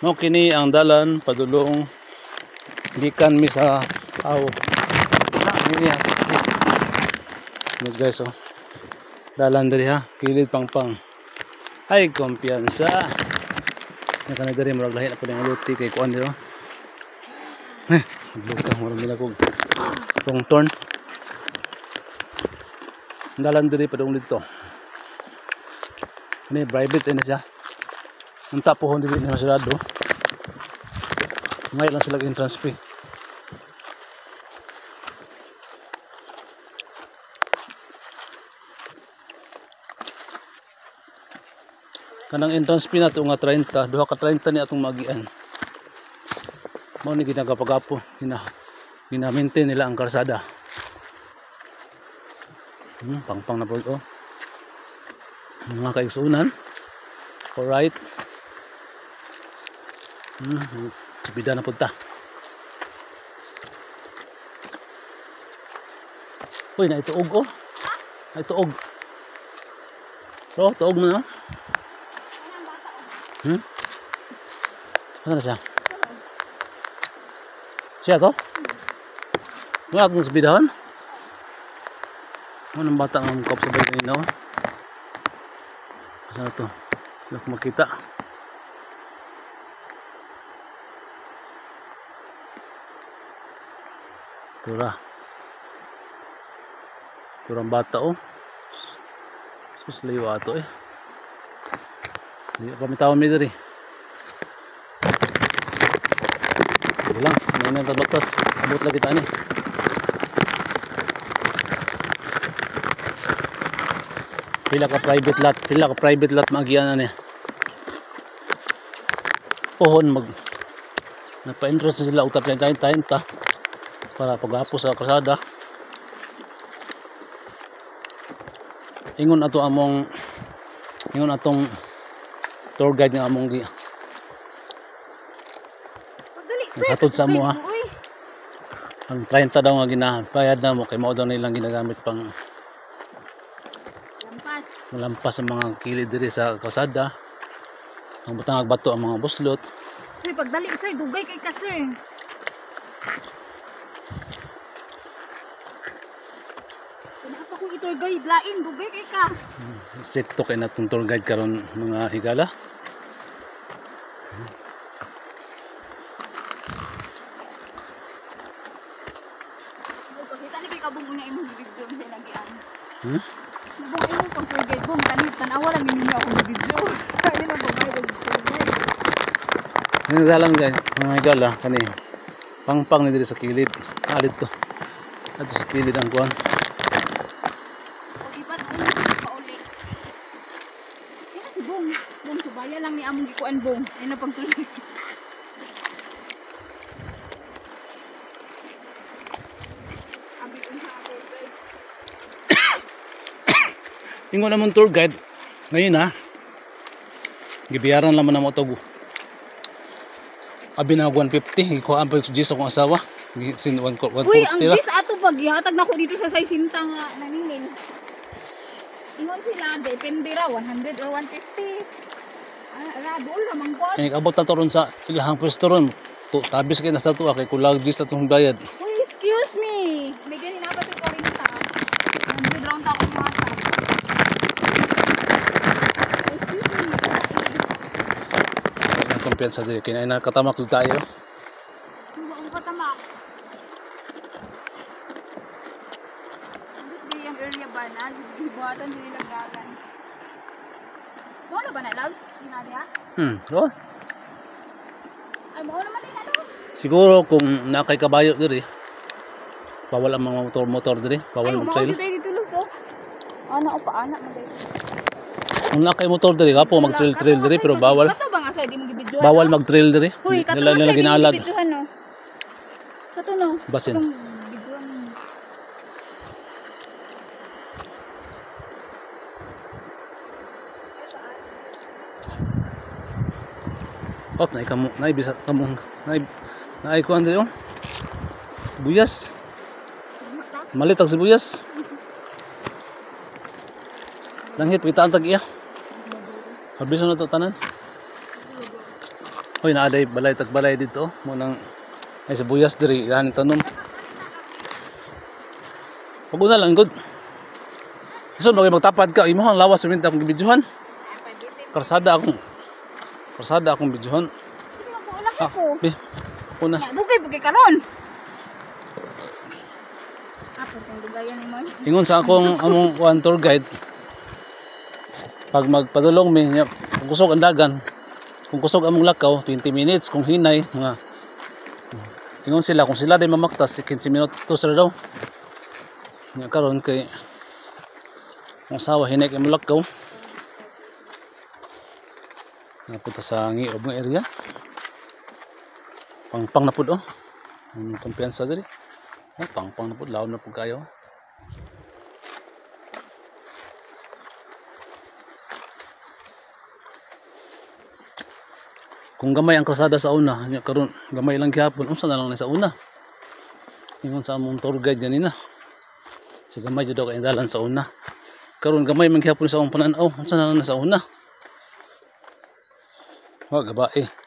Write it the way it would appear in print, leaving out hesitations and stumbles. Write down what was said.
No kini ang dalan padulong gikan mi sa aw. Ini asi. Guys oh. Dalan diri ha, kilid pangpang. Ay kumpiyansa. Nya kana diri murag lahi na pud ang luti kay kuan diri. Lutang murag nila kog tong torn. Dalan diri padung dito. Ini private ini siya. Unta pohon dili ni masyado. Ngay lang sila entrance fee. Kanang entrance fee nato nga 30, duha ka 30 ni atong magian. Mao ni ginagapagapo, gina-maintain nila ang kalsada. Pangpang na po oh. Mga kaigsunan. Alright. Subida na punta. Uy, na ituog oh. Na ituog. Oh, tuog mo na. Ano na siya? Siya to? Wala akong subidahan? Ano ng bata ang kap sa bagay na oh. Saan na to? Hindi ako makita. Tura. Turang bata oh. Sus layo ato eh. Hindi kami tawon mi diri. Sige lang, may nang tabatas. Abot lagi ta ni. Pila ka private lot magiana niya. Pohon mag nagpa-entrance sila utap tayo para pag-apo sa kalsada. Ingon atong tour guide nga among gi. Katod sa mo ha. Ang 30 daw nga ginahayad na mo kay mao daw nilang ginagamit pang lampas sa mga kilid diri sa kalsada. Ang butang bato ang mga buslot. Sir, pagdali sir, dugay kay ka sir. Kenapa ko itour guide lain, dugay kay ka. Stricto kay natong tour guide karon mga higala. Pakita ni kay kabung una imong video sa lagian. Bung imong pag-tour guide bung kanit tanawa lang ninyo ako video. Kaya lang babayad og tour guide. Ini dalan guys, mga higala kani. Pangpang ni diri sa kilid. Alit to. Ato sa kilid ang kuan. Pag-ipat ang pauli. Kaya si bung subaya lang ni among gikuan bung. Ay na pagtuloy. Ingon namon tour guide ngayon ha. Gibiyaran lang man na mo to. Abi na 150 iko ang pagsuggest akong asawa. Sin 140. Uy, ang gis ato pag gihatag nako dito sa 60 nga naningin. Ingon sila depende ra 100 or 150. Radol ra man gud. Kay abot ta to ron sa ilahang pwesto ron. Tabis kay nasa tuwa kay kulag gis atong bayad. Uy, excuse me. May ganin na ba to 40? 100 round ta ko mata. Kumpiyansa diri kay na katamak jud tayo. Ang katamak. Di ang area ba na? Gibuhatan din nila galan. Mo ba na love? Dinadiha? Oh. Ay mo naman din ano? Siguro kung nakay kabayo diri. Bawal ang mga motor diri, bawal ang trail. Ay, mo dito luso. Ana o pa ana man dito. Kung nakay motor diri gapo mag trail diri pero bawal. Kato ba nga sa di mo gibidyohan? Bawal mag trail diri. Hoy, kato nga sa di mo gibidyohan no. Kato no. Basin. Katong bidyohan. Op na ikamo, na bisa kamong na ko andre oh. Sibuyas. Malitag sibuyas. Langhit kita ang tag iya. Habis na to tanan. Hoy naaday balay tagbalay dito mo nang ay sibuyas diri yan tanom. Pag una lang good. So magtapad ka imo ang lawas minta akong gibidyohan. Karsada akong bidyohan. Wala ko. Be. Una. Ya, dugay pagay karon. Apo kung dugayan ni mo. Ingon sa akong among one tour guide. Pag magpadulong mi nya kung kusog ang dagan, kung kusog among lakaw 20 minutes, kung hinay nga ingon sila kung sila day mamaktas 15 minutos ra daw. Nya karon kay ang sawa hinay kay mulakaw. Napunta sa ngiob nga area. Pangpang na pud oh. Ang kumpiyansa diri. Pangpang na pud laon na pud kayo. Kung gamay ang kalsada sa una, nya karon gamay lang gihapon, unsa na lang sa una. Ingon sa among tour guide ganina. Si gamay jud daw kay dalan sa una. Karon gamay man gihapon sa among panan-aw, unsa na lang sa una. Wa gabae.